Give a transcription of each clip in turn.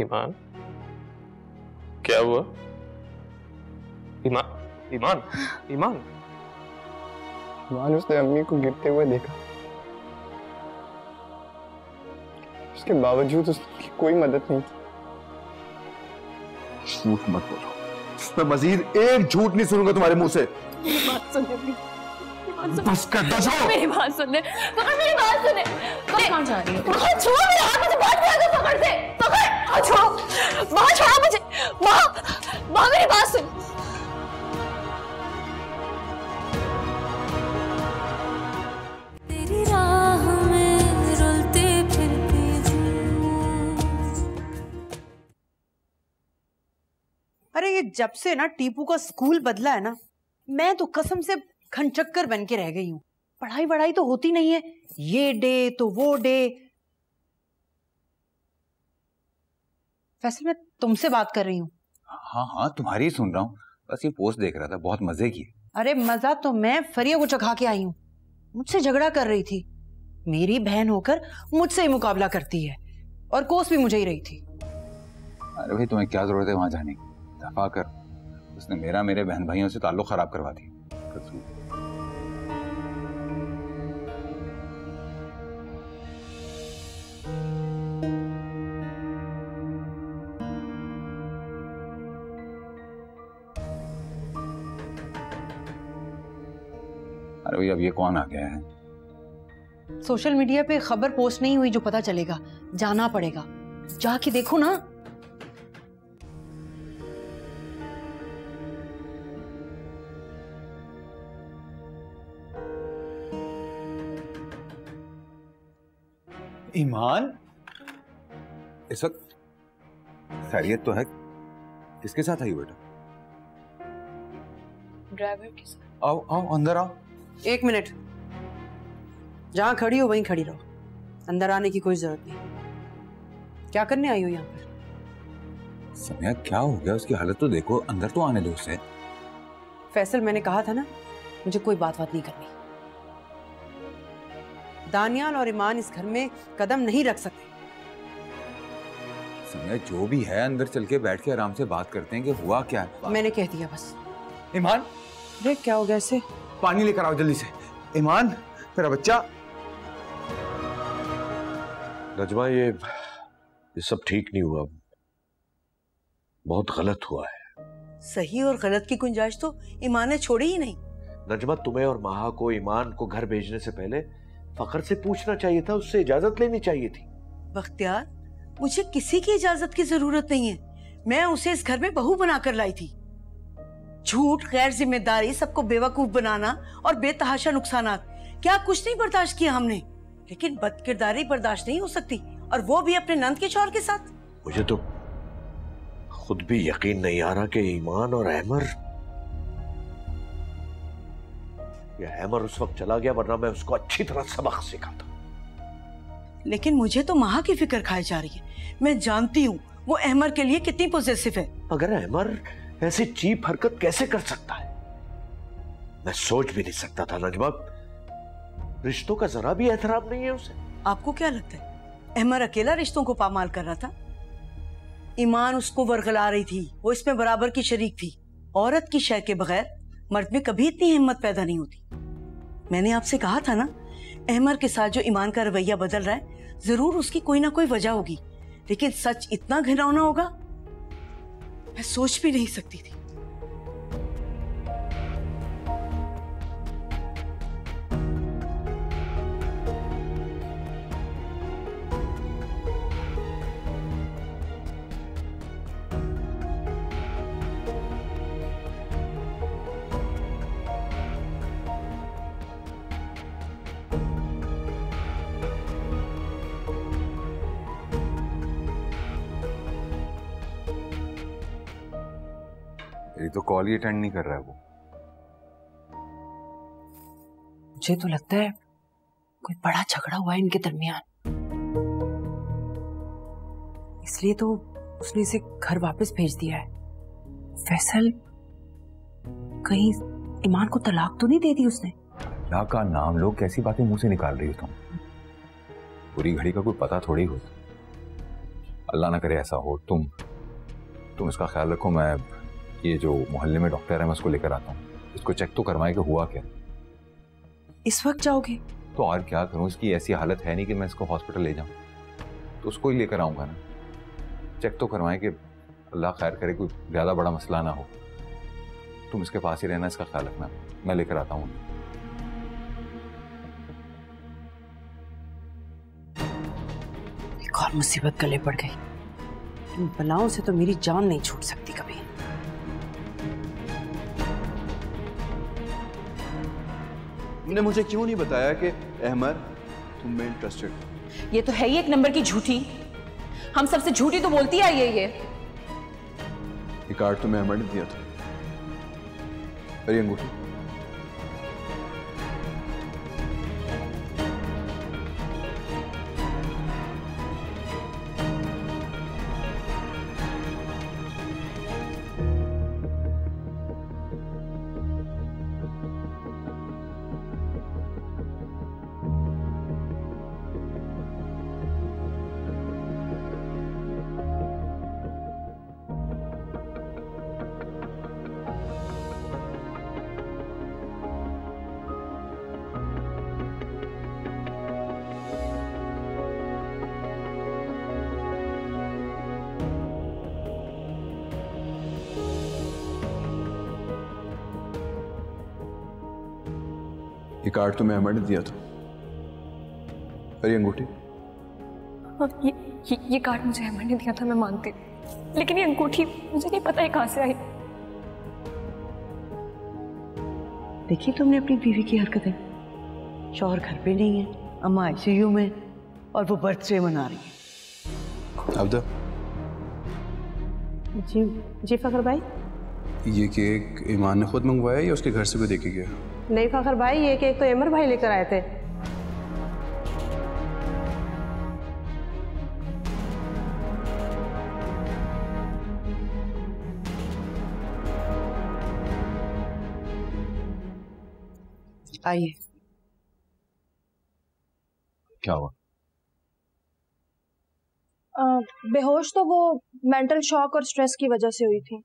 ईमान, क्या हुआ? ईमान, ईमान, ईमान। ईमान, उसने अम्मी को गिरते हुए देखा, उसके बावजूद उसकी कोई मदद नहीं की। झूठ मत बोलो, मैं मजीद एक झूठ नहीं सुनूंगा तुम्हारे मुंह से। मेरी बात सुनिए, बस कर दो, मेरी बात सुनने, पकड़ मेरी बात सुने। कहाँ जा रही हो? पकड़, छोड़ो मेरे हाथ, मुझे बात कर दो, पकड़ से, पकड़, छोड़ो, माँ छोड़ो मुझे, माँ मेरी बात सुन। तेरी राह में रुलते फिरते अरे ये जब से ना टीपू का स्कूल बदला है ना, मैं तो कसम से खनचक्कर बन के रह गई हूँ। पढ़ाई वढ़ाई तो होती नहीं है, ये डे तो वो डे। फैसल, मैं तुमसे बात कर रही हूँ। हाँ हाँ, तुम्हारी सुन रहा हूँ। बस ये पोस्ट देख रहा था, बहुत मजे की। अरे मजा तो मैं फरिया को चखा के आई हूँ। मुझसे झगड़ा कर रही थी, मेरी बहन होकर मुझसे ही मुकाबला करती है, और कोस भी मुझे ही रही थी। अरे भाई, तुम्हें क्या जरूरत है वहां जाने की? दफा कर। उसने मेरे बहन भाइयों से ताल्लुक खराब करवा दिया। अरे भाई, अब ये कौन आ गया है? सोशल मीडिया पे खबर पोस्ट नहीं हुई जो पता चलेगा, जाना पड़ेगा। जाके देखो ना। ईमान, इस वक्त खैरियत तो है? किसके साथ आई हो बेटा? ड्राइवर के साथ। आओ आओ, अंदर आओ। एक मिनट, जहां खड़ी हो वहीं खड़ी रहो, अंदर आने की कोई जरूरत नहीं। क्या करने आई हो यहाँ पर? समय क्या हो गया? उसकी हालत तो देखो, अंदर तो आने दो उसे। फैसल, मैंने कहा था ना, मुझे कोई बात नहीं करनी। दानियाल और ईमान इस घर में कदम नहीं रख सकते। समय जो भी है, अंदर चल के बैठ के आराम से बात करते हैं कि हुआ क्या है। मैंने कह दिया बस। ईमान, अरे क्या हो गया इसे? पानी लेकर आओ जल्दी से। ईमान, मेरा बच्चा। नजमा, ये सब ठीक नहीं हुआ, बहुत गलत हुआ है। सही और गलत की गुंजाइश तो ईमान ने छोड़ी ही नहीं। नजमा, तुम्हें और माहा को ईमान को घर भेजने से पहले फखर से पूछना चाहिए था, उससे इजाजत लेनी चाहिए थी। बख्तियार, मुझे किसी की इजाजत की जरूरत नहीं है। मैं उसे इस घर में बहू बनाकर लाई थी। झूठ, गैर जिम्मेदारी, सबको बेवकूफ बनाना और बेतहाशा नुकसानात, क्या कुछ नहीं बर्दाश्त किया हमने। लेकिन बदकिरदारी बर्दाश्त नहीं हो सकती, और वो भी अपने नंद के शौहर के साथ। मुझे तो खुद भी यकीन नहीं आ रहा कि ईमान और अहमर, ये अहमर उस वक्त चला गया, वरना मैं उसको अच्छी तरह सबक सिखाता। लेकिन मुझे तो माहा की फिक्र खाई जा रही है। मैं जानती हूँ वो अहमर के लिए कितनी पॉजिटिव है। अगर अहमर ऐसी चीप हरकत कैसे कर सकता है, मैं सोच भी नहीं सकता था। नजमा, रिश्तों का जरा भी एहतराम नहीं है उसे। आपको क्या लगता है अहमर अकेला रिश्तों को पामाल कर रहा था? ईमान उसको वरगला रही थी, वो इसमें बराबर की शरीक थी। औरत की शय के बगैर मर्द में कभी इतनी हिम्मत पैदा नहीं होती। मैंने आपसे कहा था ना, अहमर के साथ जो ईमान का रवैया बदल रहा है, जरूर उसकी कोई ना कोई वजह होगी। लेकिन सच इतना घिनौना होगा, मैं सोच भी नहीं सकती थी। मेरी तो कॉल ही अटेंड नहीं कर रहा है वो। मुझे तो लगता है कोई बड़ा झगड़ा हुआ है इनके दरमियान, इसलिए तो उसने इसे घर वापस भेज दिया है। फैसल, कहीं ईमान को तलाक तो नहीं दे दी उसने? अल्लाह का नाम लो, कैसी बातें मुंह से निकाल रही हो तुम? बुरी घड़ी का कोई पता थोड़ी होता। अल्लाह ना करे ऐसा हो। तुम इसका ख्याल रखो। मैं ये जो मोहल्ले में डॉक्टर है मैं उसको लेकर आता हूँ, इसको चेक तो करवाए कि हुआ क्या। इस वक्त जाओगे? तो और क्या करूँ, इसकी ऐसी हालत है नहीं कि मैं इसको हॉस्पिटल ले जाऊँ, तो उसको ही लेकर आऊँगा ना। चेक तो करवाएं कि अल्लाह खैर करे, कोई ज़्यादा बड़ा मसला ना हो। तुम इसके पास ही रहना, इसका ख्याल रखना, मैं लेकर आता हूँ। एक और मुसीबत गले पड़ गई। इन बलाओं से तो मेरी जान नहीं छूट सकती कभी। तुमने मुझे क्यों नहीं बताया कि अहमर तुम में इंटरेस्टेड? ये तो है ही एक नंबर की झूठी। हम सबसे झूठी तो बोलती आई है ये। कार्ड तुम्हें अहमर ने दिया था, और ये अंगूठी? ये कार्ड तुम्हें अहमर ने दिया था, और ये अंगूठी? ये कार्ड मुझे अहमर ने दिया था, मैं मानती हूँ, लेकिन ये अंगूठी मुझे नहीं पता है कहाँ से आई। देखी तुमने अपनी बीवी की हरकतें? शौहर घर पे नहीं है, अम्मा आईसीयू में, और वो बर्थडे मना रही है। अब्दा, जी फखर भाई। ये केक ईमान ने खुद मंगवाया या उसके घर से कोई देके गया? नहीं फखर भाई, ये केक तो अहमर भाई लेकर आए थे। आइए। क्या हुआ? बेहोश तो वो मेंटल शॉक और स्ट्रेस की वजह से हुई थी,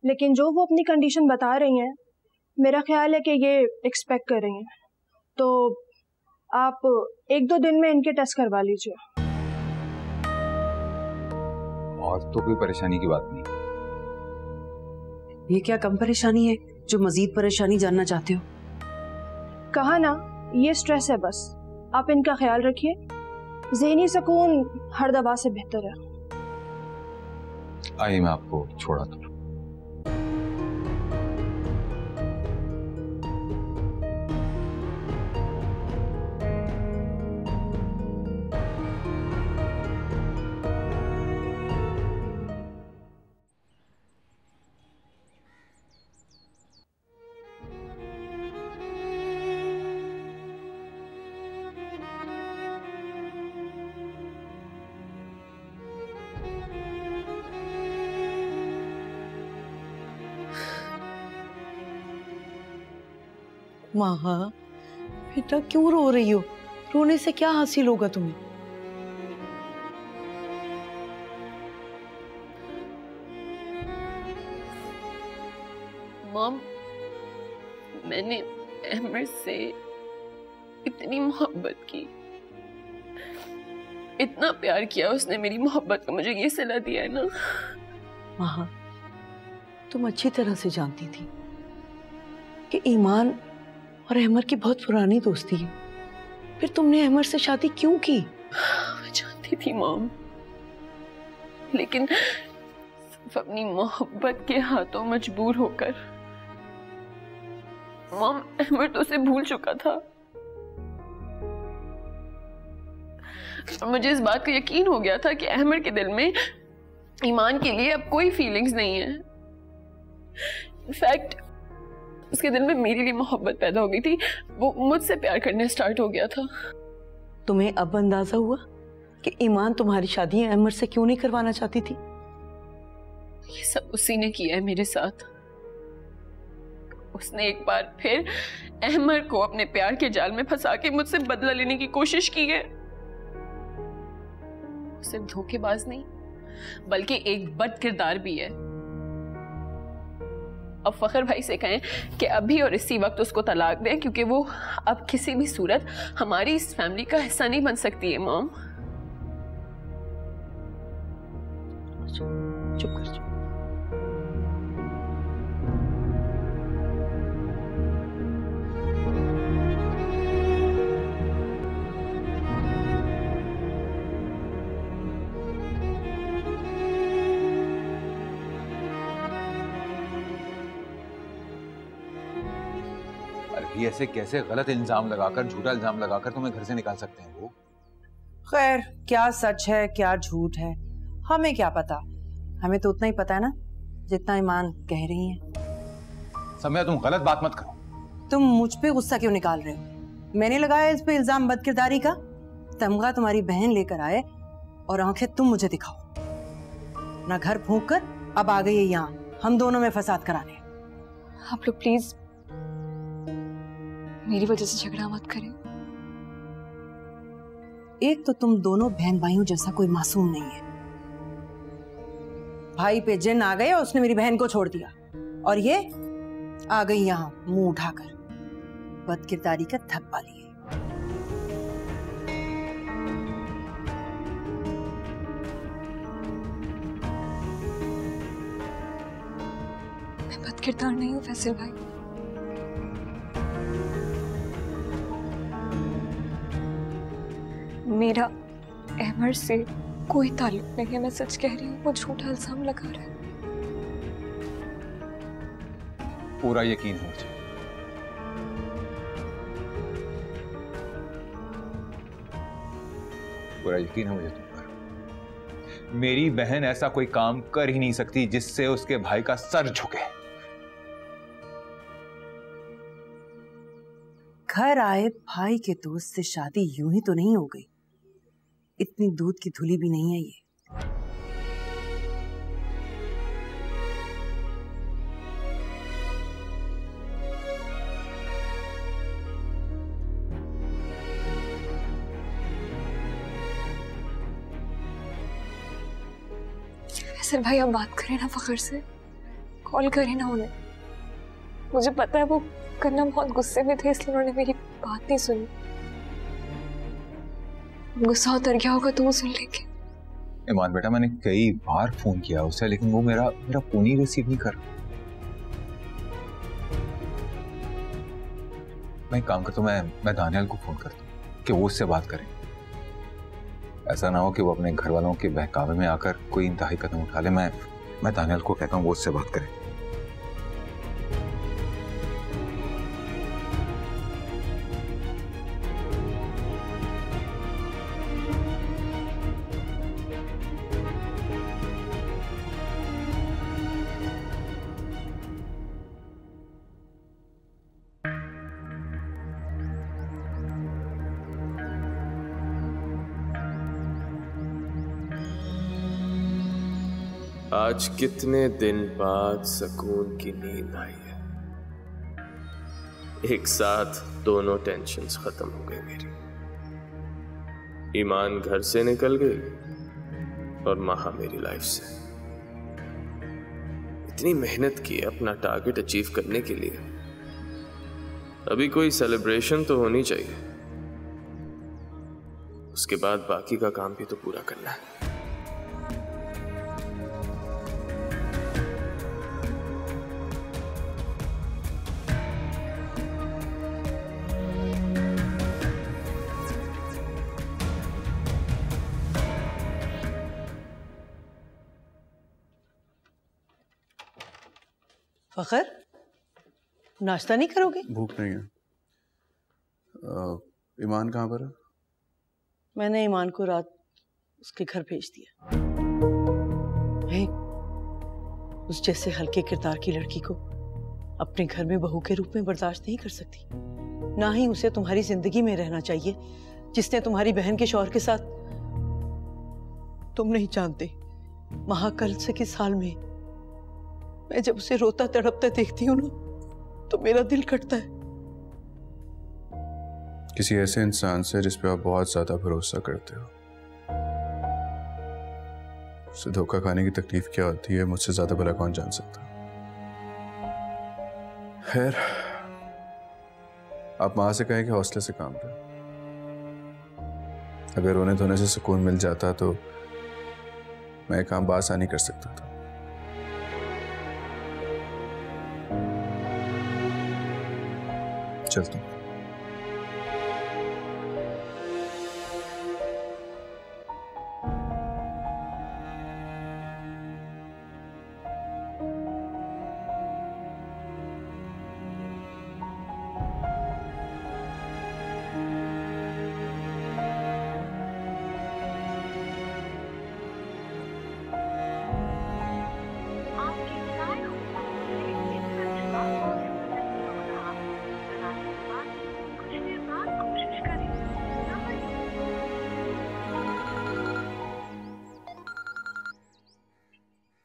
लेकिन जो वो अपनी कंडीशन बता रही हैं, मेरा ख्याल है कि ये एक्सपेक्ट कर रही हैं। तो आप 1-2 दिन में इनके टेस्ट करवा लीजिए। और तो कोई परेशानी की बात नहीं। ये क्या कम परेशानी है जो मजीद परेशानी जानना चाहते हो? कहा ना, ये स्ट्रेस है बस। आप इनका ख्याल रखिए, ज़हनी सुकून हर दवा से बेहतर है। आइए मैं आपको छोड़ा दूँ। माँ, बेटा क्यों रो रही हो? रोने से क्या हासिल होगा तुम्हें? मॉम, मैंने अहमर से इतनी मोहब्बत की, इतना प्यार किया उसने मेरी मोहब्बत को, मुझे ये सलाह दिया है ना। माँ, तुम अच्छी तरह से जानती थी कि ईमान और अहमर की बहुत पुरानी दोस्ती है, फिर तुमने अहमर से शादी क्यों की? मैं जानती थी मॉम, लेकिन सिर्फ अपनी मोहब्बत के हाथों मजबूर होकर। मॉम, अहमर तो उसे भूल चुका था, और मुझे इस बात का यकीन हो गया था कि अहमर के दिल में ईमान के लिए अब कोई फीलिंग्स नहीं है। इनफैक्ट उसके दिल में मेरे लिए मोहब्बत पैदा हो गई थी, वो मुझसे प्यार करने स्टार्ट हो गया था। तुम्हें अब अंदाजा हुआ कि ईमान तुम्हारी शादी अहमर से क्यों नहीं करवाना चाहती थी? ये सब उसी ने किया है मेरे साथ। उसने एक बार फिर अहमर को अपने प्यार के जाल में फंसा के मुझसे बदला लेने की कोशिश की है। सिर्फ धोखेबाज नहीं, बल्कि एक बद किरदार भी है। अब फखर भाई से कहें कि अभी और इसी वक्त उसको तलाक दें, क्योंकि वो अब किसी भी सूरत हमारी इस फैमिली का हिस्सा नहीं बन सकती है। मॉम चुप कर जाओ। ये ऐसे कैसे गलत इल्जाम लगाकर, झूठा इल्जाम लगाकर तुम्हें घर से निकाल सकते हैं वो? खैर, क्या सच है क्या झूठ है हमें क्या पता। हमें तो उतना ही पता है ना जितना ईमान कह रही है। सम्या तुम गलत बात मत करो। तुम मुझ पे गुस्सा क्यों निकाल रहे हो? मैंने लगाया इस पे इल्जाम बदकिरदारी का। तमगा तुम्हारी बहन लेकर आए और आंखें तुम मुझे दिखाओ। ना घर फूंक कर अब आ गई है यहाँ हम दोनों में फसाद कराने। आप लोग प्लीज मेरी वजह से झगड़ा मत करें। एक तो तुम दोनों बहन भाइयों जैसा कोई मासूम नहीं है। भाई पे जिन आ गए और उसने मेरी बहन को छोड़ दिया, और ये आ गई यहाँ मुंह उठाकर बदकिरदारी का थप्पा लिए। मैं बदकिरदार नहीं हूँ फैसल भाई। मेरा अहमर से कोई ताल्लुक नहीं है। मैं सच कह रही हूँ, वो झूठा इल्जाम लगा रहा है। पूरा यकीन है मुझे। पूरा यकीन है मुझे तुम पर। मेरी बहन ऐसा कोई काम कर ही नहीं सकती जिससे उसके भाई का सर झुके। घर आए भाई के दोस्त से शादी यूं ही तो नहीं हो गई। इतनी दूध की धुली भी नहीं है ये। फैसल भाई आप बात करें ना फखर से, कॉल करें ना उन्हें। मुझे पता है वो करना बहुत गुस्से में थे, इसलिए उन्होंने मेरी बात नहीं सुनी। गुस्सा उतर गया होगा तो वो सुन लेंगे। ईमान बेटा, मैंने कई बार फोन किया उसे, लेकिन वो मेरा फोन ही रिसीव नहीं कर रहा। मैं एक काम करता हूँ, मैं दानियाल को फोन करता हूँ कि वो उससे बात करें। ऐसा ना हो कि वो अपने घर वालों के बहकावे में आकर कोई इंतहाई कदम उठा ले। मैं दानियाल को कहता हूँ वो उससे बात करें। आज कितने दिन बाद सुकून की नींद आई है। एक साथ दोनों टेंशन्स खत्म हो गई मेरी। ईमान घर से निकल गई और महा मेरी लाइफ से। इतनी मेहनत की अपना टारगेट अचीव करने के लिए, अभी कोई सेलिब्रेशन तो होनी चाहिए। उसके बाद बाकी का काम भी तो पूरा करना है। फखर, नाश्ता नहीं करोगे? भूख नहीं है। ईमान कहाँ पर है? मैंने ईमान को रात उसके घर भेज दिया। उस जैसे हल्के किरदार की लड़की को अपने घर में बहू के रूप में बर्दाश्त नहीं कर सकती। ना ही उसे तुम्हारी जिंदगी में रहना चाहिए जिसने तुम्हारी बहन के शौहर के साथ। तुम नहीं जानते महाकल से किस हाल में। मैं जब उसे रोता तड़पता देखती हूँ ना तो मेरा दिल कटता है। किसी ऐसे इंसान से जिस पे आप बहुत ज्यादा भरोसा करते हो। उसे धोखा खाने की तकलीफ क्या होती है मुझसे ज्यादा भला कौन जान सकता। खैर, आप मां से कहें कि हौसले से काम करें। अगर रोने धोने से सुकून मिल जाता तो मैं काम बआसानी कर सकता था। चलता हूं।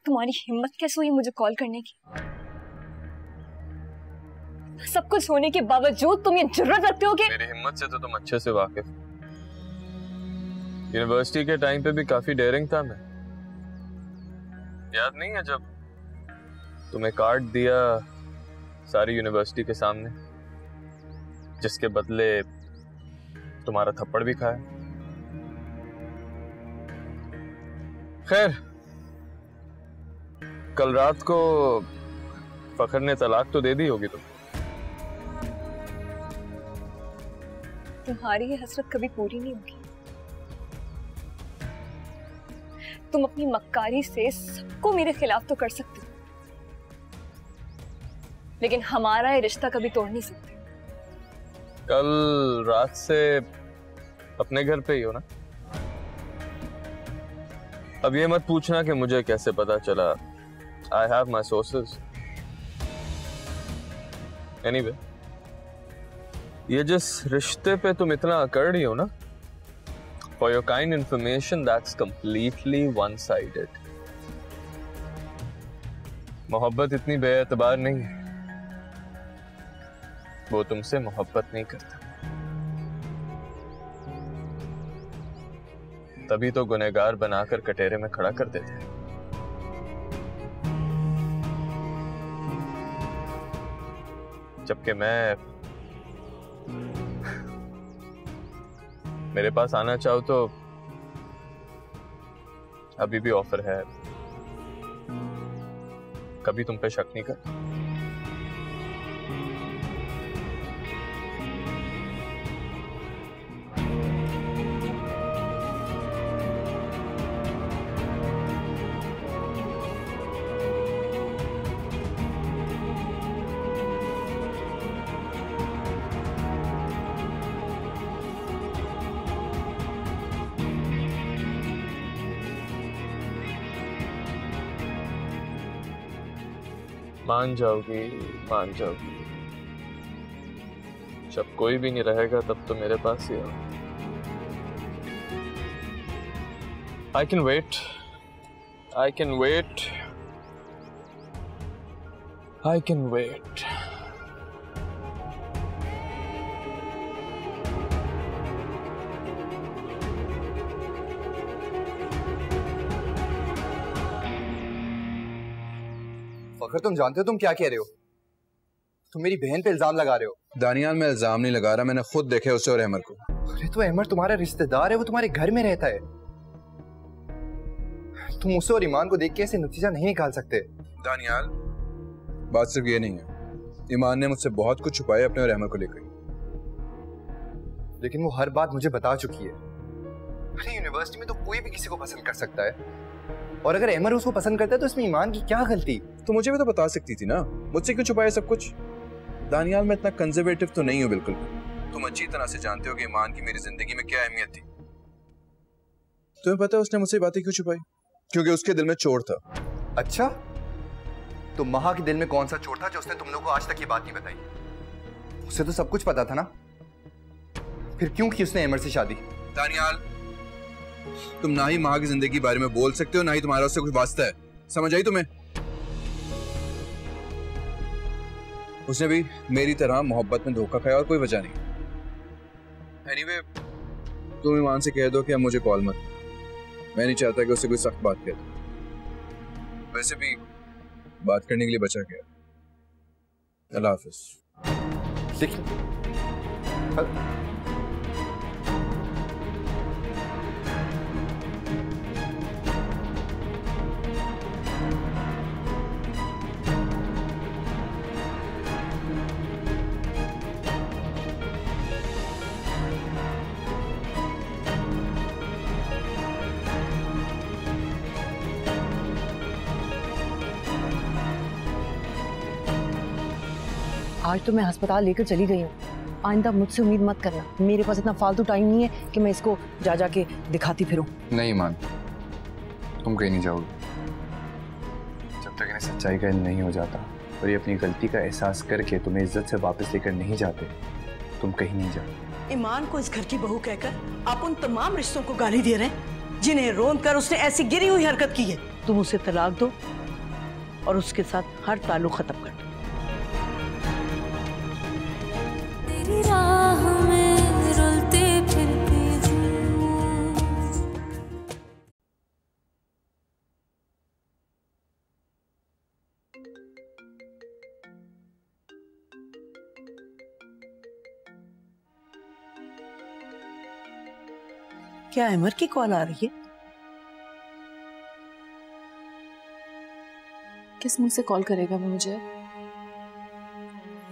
तुम्हारी हिम्मत कैसे हुई मुझे कॉल करने की? सब कुछ होने के बावजूद तुम ये जुर्रत रखते हो कि मेरी हिम्मत से तो तुम अच्छे से वाकिफ। यूनिवर्सिटी के टाइम पे भी काफी डेयरिंग था मैं। याद नहीं है जब तुम्हें कार्ड दिया सारी यूनिवर्सिटी के सामने, जिसके बदले तुम्हारा थप्पड़ भी खाया। खैर, कल रात को फखर ने तलाक तो दे दी होगी तुम्हारी ये हसरत कभी पूरी नहीं होगी। तुम अपनी मक्कारी से सबको मेरे खिलाफ तो कर सकते हो, लेकिन हमारा ये रिश्ता कभी तोड़ नहीं सकते। कल रात से अपने घर पे ही हो ना? अब ये मत पूछना कि मुझे कैसे पता चला। I have my sources. Anyway, ये जिस रिश्ते पे तुम इतना अकड़ रही हो ना, for your kind information, that's completely one-sided. मोहब्बत इतनी बेएतबार नहीं है। वो तुमसे मोहब्बत नहीं करता, तभी तो गुनहगार बनाकर कटहरे में खड़ा कर देते हैं। जबकि मैं मेरे पास आना चाहो तो अभी भी ऑफर है, कभी तुम पे शक नहीं करता। मान जाओगी, मान जाओगी। जब कोई भी नहीं रहेगा तब तो मेरे पास ही आओ। I can wait. I can wait. I can wait. फखर, तुम जानते हो तुम क्या कह रहे हो? तुम मेरी बहन पे इल्जाम लगा रहे हो। दानियाल, मैं इल्जाम नहीं लगा रहा, मैंने खुद देखे उसे और अहमर को। अरे तो अहमर तुम्हारा रिश्तेदार है, वो तुम्हारे घर में रहता है। तुम उसे और ईमान को देख के ऐसे नतीजा नहीं निकाल सकते। दानियाल, बात सिर्फ ये नहीं है, ईमान ने मुझसे बहुत कुछ छुपाया अपने और अहमर को लेकर, लेकिन वो हर बात मुझे बता चुकी है। अरे यूनिवर्सिटी में तो कोई भी किसी को पसंद कर सकता है, और अगर अहमर उसको पसंद करता है तो इसमें ईमान की क्या गलती? तो मुझे भी तो बता सकती थी ना, मुझसे क्यों छुपाया सब कुछ? दानियाल, मैं इतना कंजर्वेटिव तो नहीं हूँ बिल्कुल। तुम अच्छी तरह से जानते हो कि ईमान की मेरी जिंदगी में क्या अहमियत थी। तुम्हें पता है उसने मुझसे बातें क्यों छुपाई? क्योंकि उसके दिल में चोर था। अच्छा, तो महा के दिल में कौन सा चोर था जो उसने तुम लोगों को आज तक ये बात नहीं बताई? उसे तो सब कुछ पता था ना, फिर क्यों की उसने अहमर से शादी? दानियाल, तुम ना ही माँ की जिंदगी के बारे में बोल सकते हो, ना ही तुम्हारा उससे कुछ वास्ता है। समझ आई तुम्हें? उसने भी मेरी तरह मोहब्बत में धोखा खाया और कोई वजह नहीं। एनीवे, तुम ईमान से कह दो कि अब मुझे कॉल मत। मैं नहीं चाहता कि उससे कोई सख्त बात कह दो। वैसे भी बात करने के लिए बचा क्या। अल्लाह हाफिज। आज तो मैं अस्पताल लेकर चली गई हूँ, आइंदा मुझसे उम्मीद मत करना। मेरे पास इतना फालतू टाइम नहीं है कि मैं इसको जा जाके दिखाती फिरूं। नहीं मान, तुम कहीं नहीं जाओगी जब तक इन्हें सच्चाई का इल्म नहीं हो जाता और ये अपनी गलती का एहसास करके तुम्हें इज्जत से वापस लेकर नहीं जाते, तुम कहीं नहीं जाओ। ईमान को इस घर की बहू कहकर आप उन तमाम रिश्तों को गाली दे रहे हैं जिन्हें रोन कर उसने ऐसी गिरी हुई हरकत की है। तुम उसे तलाक दो और उसके साथ हर ताल्लुक खत्म कर दो। राह में रुलते फिरते क्या अमर की कॉल आ रही है? किस मुंह से कॉल करेगा वो मुझे?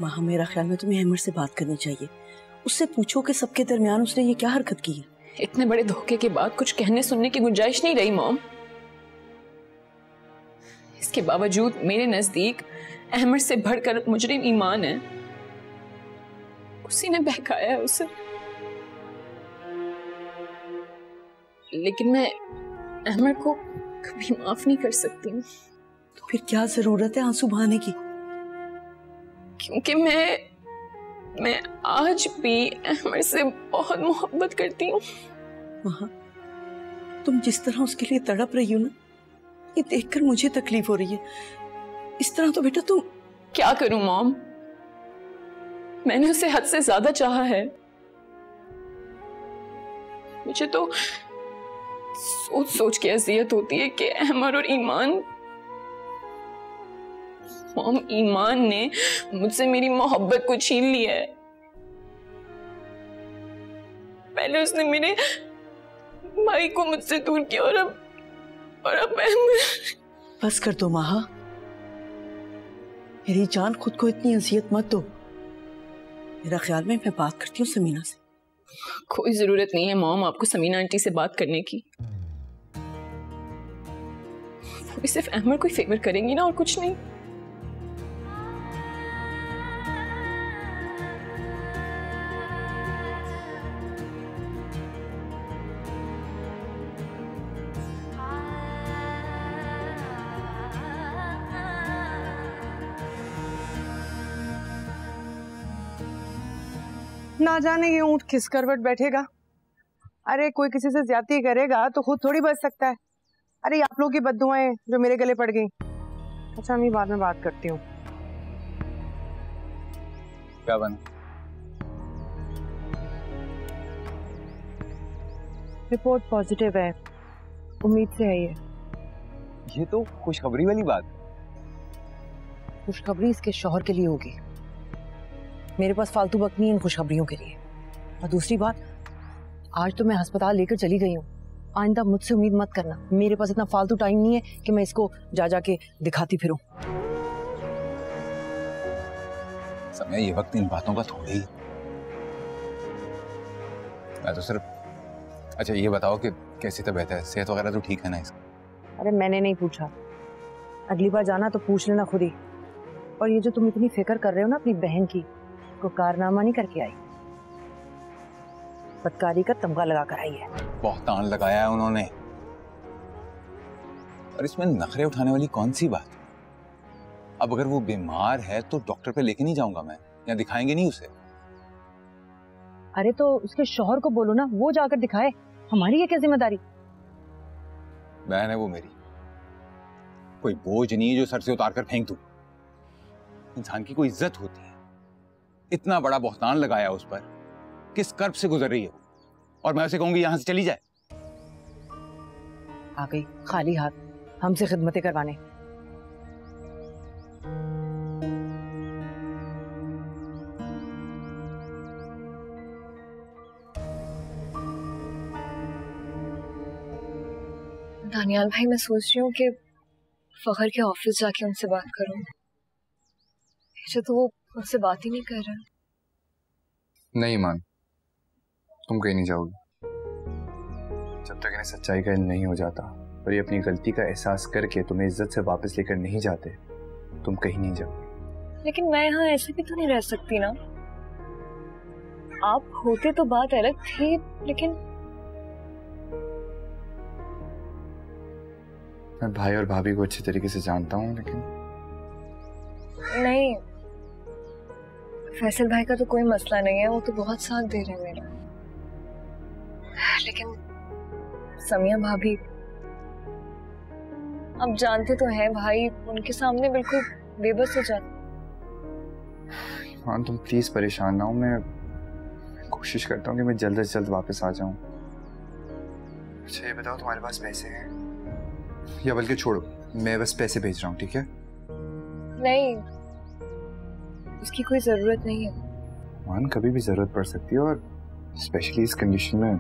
माँ, मेरा ख्याल में तुम्हें अमर से बात करनी चाहिए। उससे पूछो कि सबके दरमियान उसने ये क्या हरकत की है। इतने बड़े धोखे के बाद कुछ कहने सुनने की गुंजाइश नहीं रही मॉम। इसके बावजूद मेरे नजदीक अहमद से बढ़कर मुजरिम ईमान है। उसी ने बहकाया है उसे। लेकिन मैं अहमद को कभी माफ नहीं कर सकती हूँ। तो फिर क्या जरूरत है आंसू बहाने की? क्योंकि मैं आज भी अहमद से बहुत मोहब्बत करती हूँ। वहाँ तुम जिस तरह उसके लिए तड़प रही हो ना, ये देखकर मुझे तकलीफ हो रही है। इस तरह तो बेटा तुम। क्या करूं मॉम, मैंने उसे हद से ज्यादा चाहा है। मुझे तो सोच सोच के अज़ियत होती है कि अहमद और ईमान, मॉम, ईमान ने मुझसे मेरी मोहब्बत को छीन लिया है। पहले उसने मेरे भाई को मुझसे दूर किया और अब अहमद। बस कर दो माहा, मेरी जान, खुद को इतनी अजियत मत दो। मेरा ख्याल में मैं बात करती हूँ समीना से। कोई जरूरत नहीं है मॉम आपको समीना आंटी से बात करने की। वो भी सिर्फ अहमद को ही फेवर करेंगी ना, और कुछ नहीं। ना जाने ये ऊंट किस करवट बैठेगा। अरे कोई किसी से ज्यादती करेगा तो खुद थोड़ी बच सकता है। अरे आप लोगों की बद्दुआएं जो मेरे गले पड़ गई। अच्छा मैं बाद में बात करती हूँ। क्या बना? रिपोर्ट पॉजिटिव है, उम्मीद से है ये तो खुशखबरी वाली बात। खुशखबरी इसके शौहर के लिए होगी। मेरे पास फालतू वक्त नहीं इन खुशखबरियों के लिए। और दूसरी बात, आज तो मैं अस्पताल लेकर चली गई हूँ, आइंदा मुझसे उम्मीद मत करना। मेरे पास इतना फालतू टाइम नहीं है कि मैं इसको जा जाके दिखाती फिरूं। समय ये वक्त इन बातों का थोड़ी। मैं तो सिर्फ, अच्छा ये बताओ कि कैसी तबीयत है, सेहत वगैरह तो ठीक है ना इसकी? अरे मैंने नहीं पूछा, अगली बार जाना तो पूछ लेना खुद ही। और ये जो तुम इतनी फिक्र कर रहे हो ना अपनी बहन की, को कारनामा नहीं करके आई, बदकारी का तमगा लगा कर आई है। बहतान लगाया है उन्होंने। और इसमें नखरे उठाने वाली कौन सी बात? अब अगर वो बीमार है तो डॉक्टर पे लेके नहीं जाऊंगा मैं, या दिखाएंगे नहीं उसे? अरे तो उसके शौहर को बोलो ना, वो जाकर दिखाए। हमारी है क्या जिम्मेदारी? बहन है वो मेरी, कोई बोझ नहीं है जो सर से उतार कर फेंक दूं। इंसान की कोई इज्जत होती है। इतना बड़ा बहतान लगाया उस पर, किस कर्ब से गुजर रही है और मैं उसे कहूंगी यहां से चली जाए? आ गई खाली हाथ हमसे खिदमतें करवाने। दानियाल भाई, मैं सोच रही हूँ कि फखर के ऑफिस जाके उनसे बात करूँ। अच्छा, तो वो मुझसे बात ही नहीं कर रहा। नहीं ईमान, तुम कहीं नहीं जाओगी जब तक इन्हें सच्चाई का इल्म नहीं हो जाता और ये अपनी गलती का एहसास करके तुम्हें इज्जत से वापस लेकर नहीं जाते, तुम कहीं नहीं जाओगी। लेकिन मैं यहाँ ऐसे भी तो नहीं रह सकती ना। आप होते तो बात अलग थी, लेकिन मैं भाई और भाभी को अच्छी तरीके से जानता हूँ, लेकिन नहीं, फैसल भाई का तो कोई मसला नहीं है, वो तो बहुत साथ दे रहे हैं मेरा। लेकिन समिया भाभी, अब जानते तो हैं भाई, उनके सामने बिल्कुल बेबस हो जाते। हाँ, तुम प्लीज परेशान ना हो, मैं कोशिश करता हूँ कि मैं जल्द से जल्द वापस आ जाऊँ। अच्छा ये बताओ, तुम्हारे पास पैसे हैं? या बल्कि छोड़ो, मैं बस पैसे भेज रहा हूँ, ठीक है? नहीं, उसकी कोई जरूरत नहीं है। मान, कभी भी जरूरत पड़ सकती है, और स्पेशली इस कंडीशन में।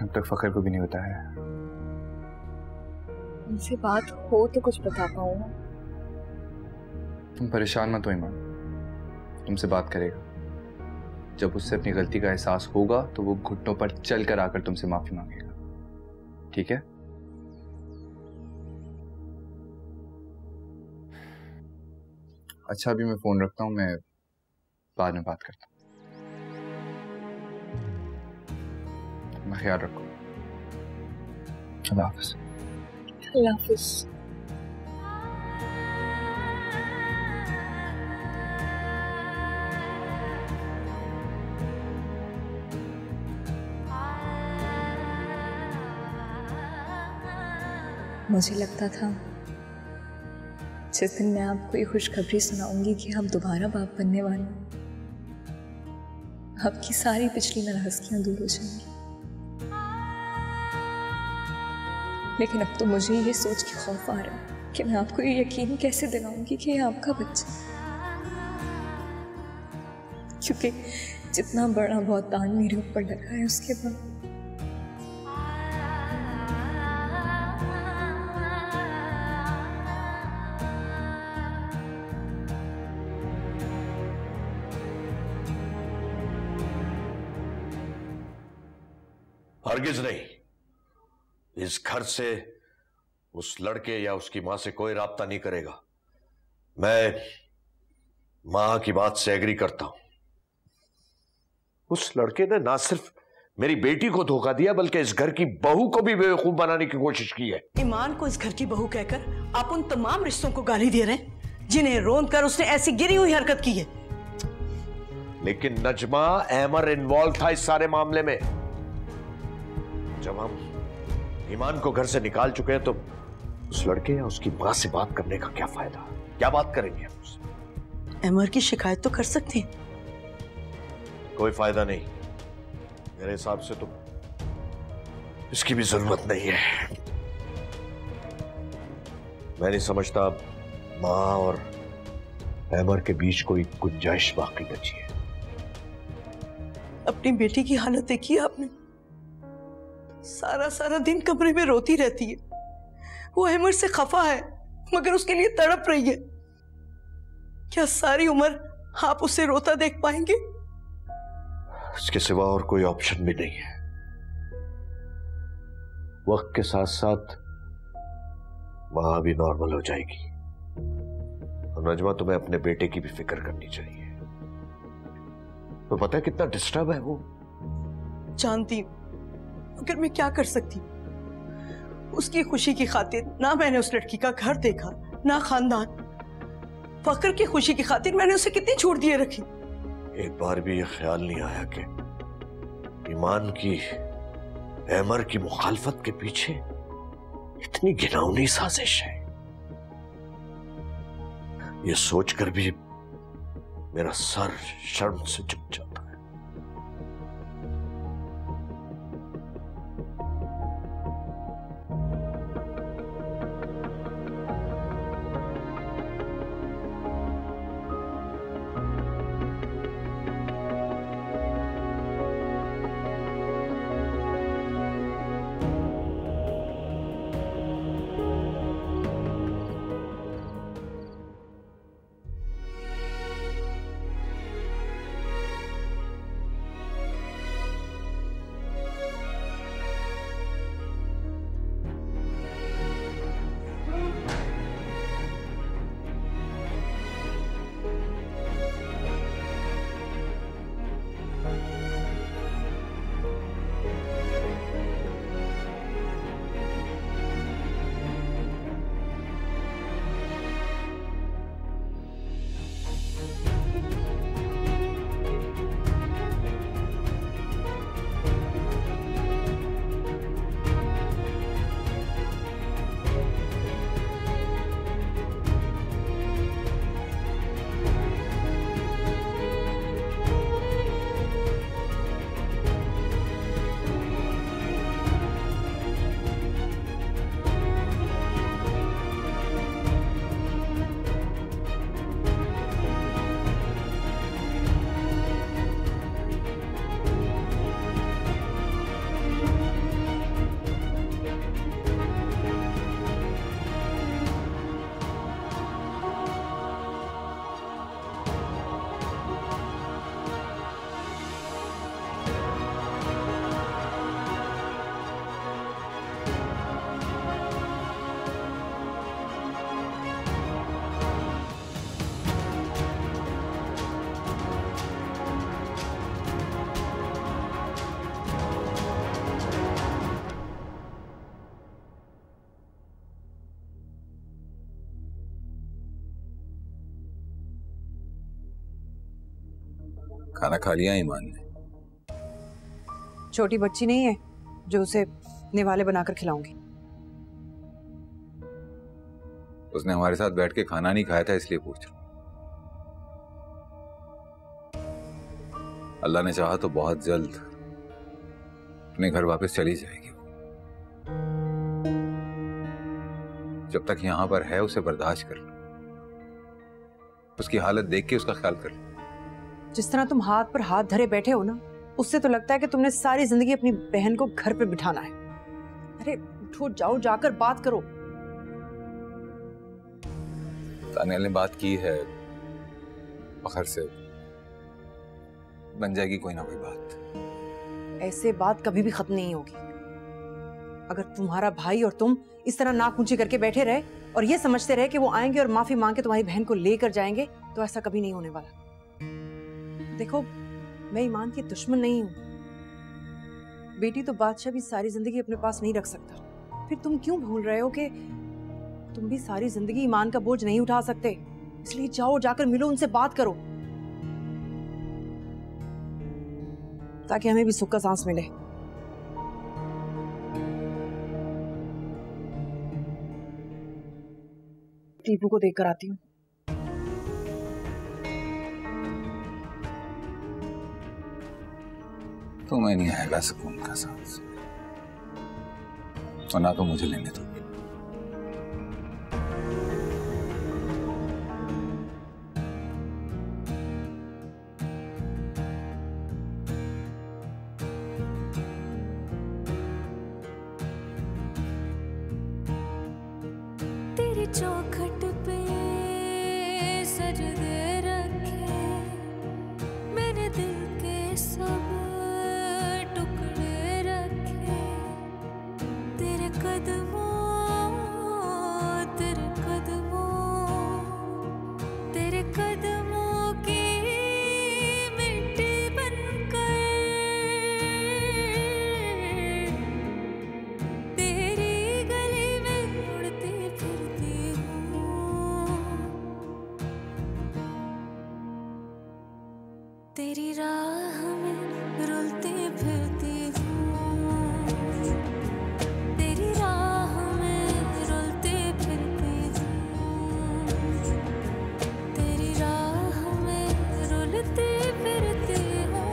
अब तक फखर को भी नहीं बताया। उनसे बात हो तो कुछ बता पाऊँ ना। तुम परेशान मत हो ईमान, तुमसे बात करेगा। जब उससे अपनी गलती का एहसास होगा तो वो घुटनों पर चल कर आकर तुमसे माफी मांगेगा, ठीक है? अच्छा, अभी मैं फोन रखता हूँ, मैं बाद में बात करता हूँ। मैं ख्याल रखो। अल्लाह हाफिज। अल्लाह हाफिज। मुझे लगता था जिस दिन मैं आपको ये खुशखबरी सुनाऊंगी कि आप दोबारा बाप बनने वाले हैं, आपकी सारी पिछली नाराजगियां दूर हो जाएंगी। लेकिन अब तो मुझे ये सोच के खौफ आ रहा है कि मैं आपको ये यकीन कैसे दिलाऊंगी कि ये आपका बच्चा, क्योंकि जितना बड़ा बहुतान मेरे ऊपर लगा है उसके बाद हरगिज नहीं, इस घर से उस लड़के या उसकी मां से कोई राब्ता नहीं करेगा। मैं मां की बात से एग्री करता हूं। उस लड़के ने ना सिर्फ मेरी बेटी को धोखा दिया, बल्कि इस घर की बहू को भी बेवकूफ बनाने की कोशिश की है। ईमान को इस घर की बहू कहकर आप उन तमाम रिश्तों को गाली दे रहे हैं जिन्हें रोन कर उसने ऐसी गिरी हुई हरकत की है। लेकिन नजमा अहमर इन्वॉल्व था इस सारे मामले में। जब हम ईमान को घर से निकाल चुके हैं तो उस लड़के या उसकी मां से बात करने का क्या फायदा? क्या बात करेंगे हम उससे? अहमर की शिकायत तो कर सकते हैं। कोई फायदा नहीं, मेरे हिसाब से तो इसकी भी जरूरत नहीं है। मैं नहीं समझता मां और अहमर के बीच कोई गुंजाइश बाकी बची है। अपनी बेटी की हालत देखी आपने? सारा सारा दिन कमरे में रोती रहती है। वो अहमर से खफा है मगर उसके लिए तड़प रही है। क्या सारी उम्र आप उसे रोता देख पाएंगे? इसके सिवा और कोई ऑप्शन भी नहीं है। वक्त के साथ साथ मां भी नॉर्मल हो जाएगी। और नजमा, तुम्हें अपने बेटे की भी फिक्र करनी चाहिए। तो पता है कितना डिस्टर्ब है वो? जानती हूं, मगर मैं क्या कर सकती? उसकी खुशी की खातिर ना मैंने उस लड़की का घर देखा, ना खानदान। फखर की खुशी की खातिर मैंने उसे कितनी छूट दिए रखी। एक बार भी ये ख्याल नहीं आया कि ईमान की अहमर की मुखालफत के पीछे इतनी घिनौनी साजिश है। ये सोचकर भी मेरा सर शर्म से झुक जाता है। खाना खा लिया ईमान ने? छोटी बच्ची नहीं है जो उसे निवाले बनाकर खिलाऊंगी। उसने हमारे साथ बैठ के खाना नहीं खाया था इसलिए पूछ रहा हूं। अल्लाह ने चाहा तो बहुत जल्द अपने घर वापस चली जाएगी। जब तक यहां पर है उसे बर्दाश्त कर लो, उसकी हालत देख के उसका ख्याल कर लो। जिस तरह तुम हाथ पर हाथ धरे बैठे हो ना, उससे तो लगता है कि तुमने सारी जिंदगी अपनी बहन को घर पे बिठाना है। अरे उठो, जाओ, जाकर बात करो। तानिया ने बात की है फखर से, बन जाएगी कोई ना कोई बात। ऐसे बात कभी भी खत्म नहीं होगी। अगर तुम्हारा भाई और तुम इस तरह नाक ऊंची करके बैठे रहे और ये समझते रहे कि वो आएंगे और माफी मांग के तुम्हारी बहन को लेकर जाएंगे, तो ऐसा कभी नहीं होने वाला। देखो, मैं ईमान की दुश्मन नहीं हूं। बेटी तो बादशाह भी सारी जिंदगी अपने पास नहीं रख सकता। फिर तुम क्यों भूल रहे हो कि तुम भी सारी जिंदगी ईमान का बोझ नहीं उठा सकते? इसलिए जाओ, जाकर मिलो, उनसे बात करो, ताकि हमें भी सुख का सांस मिले। टीपू को देखकर आती हूँ। तुम्हें नहीं आएगा सुकून का सांस, और ना तो मुझे लेने दो। तेरी चौखट पे सजदे रखे मैंने, दिल के सब टुकड़े रखे तेरे कदमों की मिट्टी बनकर तेरी गली में उड़ती फिरती हूँ, तेरी राह में रुलती फिरती हूँ, तेरी राह में रुलती फिरती हूँ, तेरी राह में रुलती फिरती हूँ,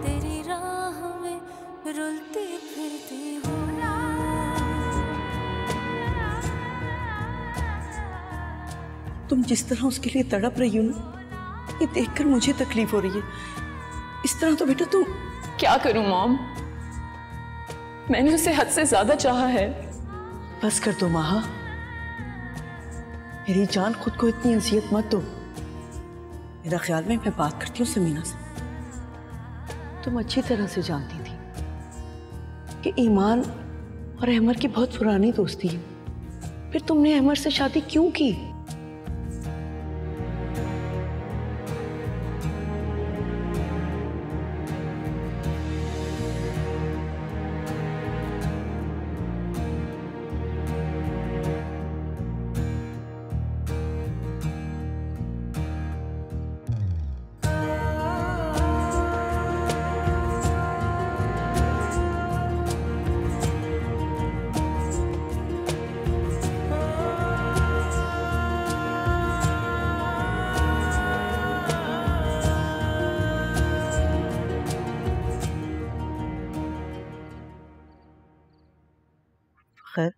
तेरी राह में रुलती फिरती हूँ। तुम जिस तरह उसके लिए तड़प रही हो ना, ये देखकर मुझे तकलीफ हो रही है। इस तरह तो बेटा तुम। क्या करूं मॉम, मैंने उसे हद से ज्यादा चाहा है। बस कर दो माहा, मेरी जान, खुद को इतनी अजियत मत दो। मेरा ख्याल में मैं बात करती हूँ समीना से। तुम अच्छी तरह से जानती थी कि ईमान और अहमर की बहुत पुरानी दोस्ती है, फिर तुमने अहमर से शादी क्यों की? खैर,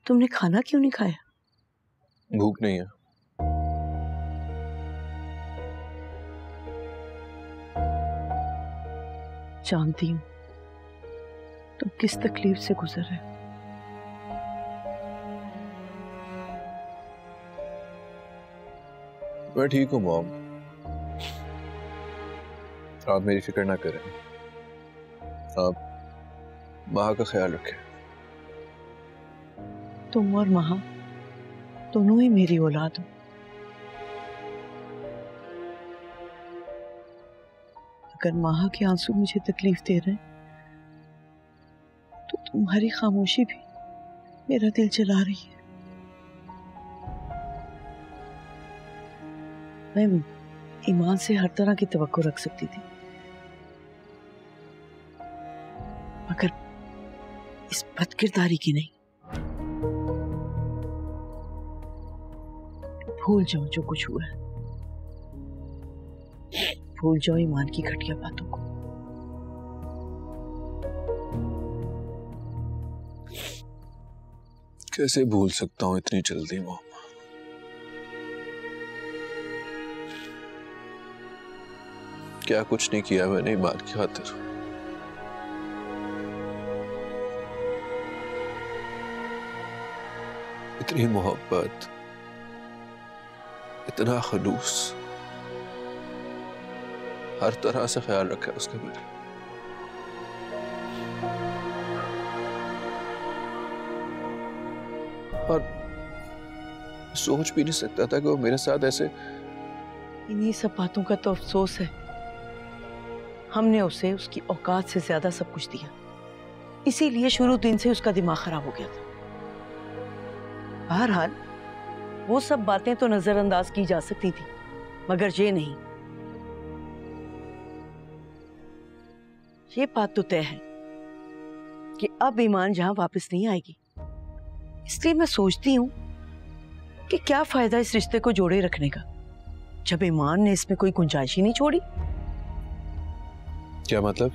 तुमने खाना क्यों नहीं खाया? भूख नहीं है। जानती हूँ तुम किस तकलीफ से गुजर रहे हो। मैं ठीक हूँ मॉम, आप मेरी फिक्र ना करें। आप माँ का ख्याल रखें। तुम और महा दोनों ही मेरी औलाद हो। अगर महा के आंसू मुझे तकलीफ दे रहे हैं तो तुम्हारी खामोशी भी मेरा दिल जला रही है। मैं ईमान से हर तरह की तवक्को रख सकती थी, मगर इस बदकिरदारी की नहीं। भूल जाओ जो कुछ हुआ है, भूल जाओ ईमान की घटिया बातों को। कैसे भूल सकता हूं इतनी जल्दी मोहम्मद? क्या कुछ नहीं किया मैंने ईमान की खातिर। इतनी मोहब्बत, इतना खलूस, हर तरह से ख्याल रखा है उसके मेरे। और सोच भी नहीं सकता था कि वो मेरे साथ ऐसे। इन्हीं सब बातों का तो अफसोस है, हमने उसे उसकी औकात से ज्यादा सब कुछ दिया, इसीलिए शुरू दिन से उसका दिमाग खराब हो गया था। बहरहाल वो सब बातें तो नजरअंदाज की जा सकती थी, मगर ये नहीं। ये बात तो तय है कि अब ईमान जहां वापस नहीं आएगी, इसलिए मैं सोचती हूं कि क्या फायदा इस रिश्ते को जोड़े रखने का, जब ईमान ने इसमें कोई गुंजाइश ही नहीं छोड़ी। क्या मतलब?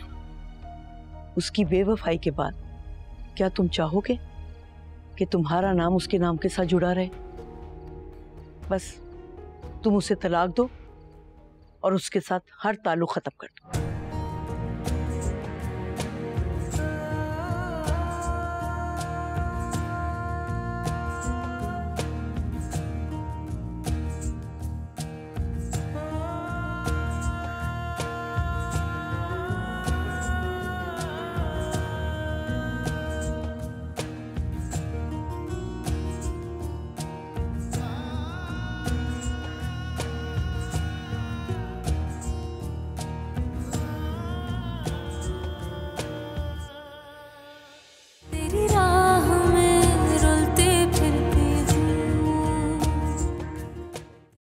उसकी बेवफाई के बाद क्या तुम चाहोगे कि तुम्हारा नाम उसके नाम के साथ जुड़ा रहे? बस तुम उसे तलाक दो और उसके साथ हर ताल्लुक खत्म कर दो।